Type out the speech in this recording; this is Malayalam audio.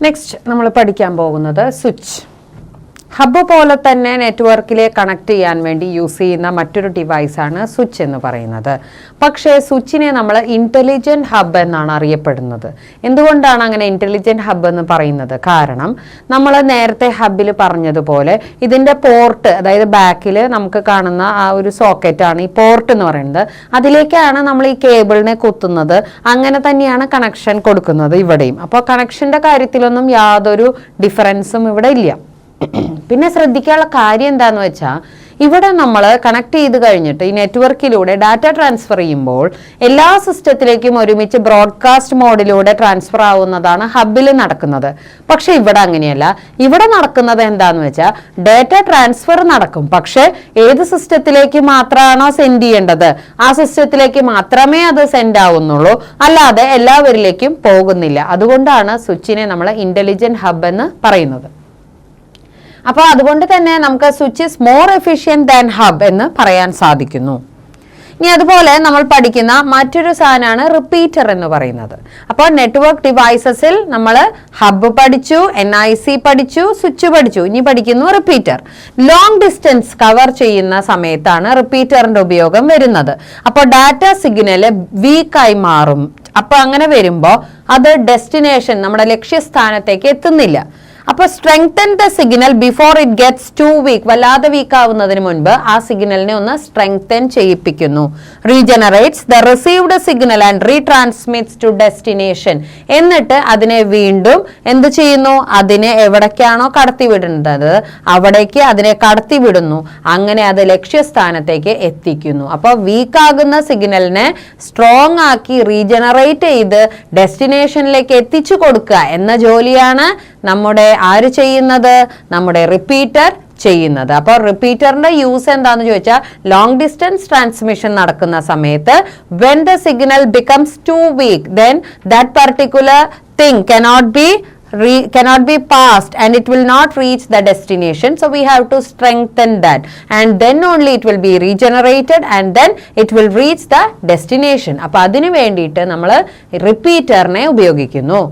നെക്സ്റ്റ് നമ്മൾ പഠിക്കാൻ പോകുന്നത് സ്വിച്ച്. ഹബ്ബ് പോലെ തന്നെ നെറ്റ്വർക്കിലെ കണക്ട് ചെയ്യാൻ വേണ്ടി യൂസ് ചെയ്യുന്ന മറ്റൊരു ഡിവൈസാണ് സ്വിച്ച് എന്ന് പറയുന്നത്. പക്ഷേ സ്വിച്ചിനെ നമ്മൾ ഇൻ്റലിജൻറ്റ് ഹബ്ബ് എന്നാണ് അറിയപ്പെടുന്നത്. എന്തുകൊണ്ടാണ് അങ്ങനെ ഇൻ്റലിജൻറ്റ് ഹബ്ബ് എന്ന് പറയുന്നത്? കാരണം നമ്മൾ നേരത്തെ ഹബ്ബിൽ പറഞ്ഞതുപോലെ ഇതിൻ്റെ പോർട്ട്, അതായത് ബാക്കിൽ നമുക്ക് കാണുന്ന ആ ഒരു സോക്കറ്റാണ് ഈ പോർട്ട് എന്ന് പറയുന്നത്. അതിലേക്കാണ് നമ്മൾ ഈ കേബിളിനെ കുത്തുന്നത്. അങ്ങനെ തന്നെയാണ് കണക്ഷൻ കൊടുക്കുന്നത് ഇവിടെയും. അപ്പോൾ കണക്ഷൻ്റെ കാര്യത്തിലൊന്നും യാതൊരു ഡിഫറൻസും ഇവിടെ ഇല്ല. പിന്നെ ശ്രദ്ധിക്കാനുള്ള കാര്യം എന്താന്ന് വെച്ചാൽ, ഇവിടെ നമ്മൾ കണക്ട് ചെയ്ത് കഴിഞ്ഞിട്ട് ഈ നെറ്റ്വർക്കിലൂടെ ഡാറ്റ ട്രാൻസ്ഫർ ചെയ്യുമ്പോൾ എല്ലാ സിസ്റ്റത്തിലേക്കും ഒരുമിച്ച് ബ്രോഡ്കാസ്റ്റ് മോഡിലൂടെ ട്രാൻസ്ഫർ ആവുന്നതാണ് ഹബ്ബിൽ നടക്കുന്നത്. പക്ഷെ ഇവിടെ അങ്ങനെയല്ല. ഇവിടെ നടക്കുന്നത് എന്താന്ന് വെച്ചാൽ ഡാറ്റ ട്രാൻസ്ഫർ നടക്കും, പക്ഷെ ഏത് സിസ്റ്റത്തിലേക്ക് മാത്രമാണോ സെൻഡ് ചെയ്യേണ്ടത് ആ സിസ്റ്റത്തിലേക്ക് മാത്രമേ അത് സെൻഡ് ആവുന്നുള്ളൂ, അല്ലാതെ എല്ലാവരിലേക്കും പോകുന്നില്ല. അതുകൊണ്ടാണ് സ്വിച്ചിനെ നമ്മൾ ഇന്റലിജന്റ് ഹബ്ബ് എന്ന് പറയുന്നത്. അപ്പോൾ അതുകൊണ്ട് തന്നെ നമുക്ക് switch is more efficient than hub എന്ന് പറയാൻ സാധിക്കുന്നു. ഇനി അതുപോലെ നമ്മൾ പഠിക്കുന്ന മറ്റൊരു സാധനമാണ് റിപ്പീറ്റർ എന്ന് പറയുന്നത്. അപ്പോൾ നെറ്റ്വർക്ക് ഡിവൈസസിൽ നമ്മൾ ഹബ്ബ് പഠിച്ചു, NIC പഠിച്ചു, സ്വിച്ച് പഠിച്ചു, ഇനി പഠിക്കുന്നു റിപ്പീറ്റർ. ലോങ് ഡിസ്റ്റൻസ് കവർ ചെയ്യുന്ന സമയത്താണ് റിപ്പീറ്ററിന്റെ ഉപയോഗം വരുന്നത്. അപ്പോൾ ഡാറ്റ സിഗ്നൽ വീക്കായി മാറും. അപ്പോൾ അങ്ങനെ വരുമ്പോൾ അത് ഡെസ്റ്റിനേഷൻ, നമ്മുടെ ലക്ഷ്യസ്ഥാനത്തേക്ക് എത്തുന്നില്ല. അപ്പോൾ strengthen the signal before it gets to weak, വല്ലാതെ വീക്ക് ആവുന്നതിന് മുൻപ് ആ സിഗ്നലിനെ ഒന്ന് സ്ട്രെങ്തൻ ചെയ്യിപ്പിക്കുന്നു. Regenerates the received signal and retransmits to destination. എന്നിട്ട് അതിനെ വീണ്ടും എന്ത് ചെയ്യുന്നു? അതിനെ എവിടേക്കാണോ കടത്തിവിടുന്നത് അവിടേക്ക് അതിനെ കടത്തിവിടുന്നു. അങ്ങനെ അത് ലക്ഷ്യസ്ഥാനത്തേക്ക് എത്തിക്കുന്നു. അപ്പോൾ വീക്ക് ആകുന്ന സിഗ്നലിനെ സ്ട്രോങ് ആക്കി റീജനറേറ്റ് ചെയ്ത് ഡെസ്റ്റിനേഷനിലേക്ക് എത്തിച്ചു കൊടുക്കുക എന്ന ജോലിയാണ് നമ്മുടെ ആര് ചെയ്യുന്നത്? നമ്മുടെ റിപ്പീറ്റർ ചെയ്യുന്നത്. അപ്പോൾ റിപ്പീറ്ററിന്റെ യൂസ് എന്താന്ന് ചോദിച്ചാൽ, ലോങ് ഡിസ്റ്റൻസ് ട്രാൻസ്മിഷൻ നടക്കുന്ന സമയത്ത് when the signal becomes too weak, then that particular thing cannot be passed and it will not reach the destination, so we have to strengthen that, and then only it will be regenerated and then it will reach the destination. അപ്പോൾ അതിനു വേണ്ടിയിട്ട് നമ്മൾ റിപ്പീറ്ററിനെ ഉപയോഗിക്കുന്നു.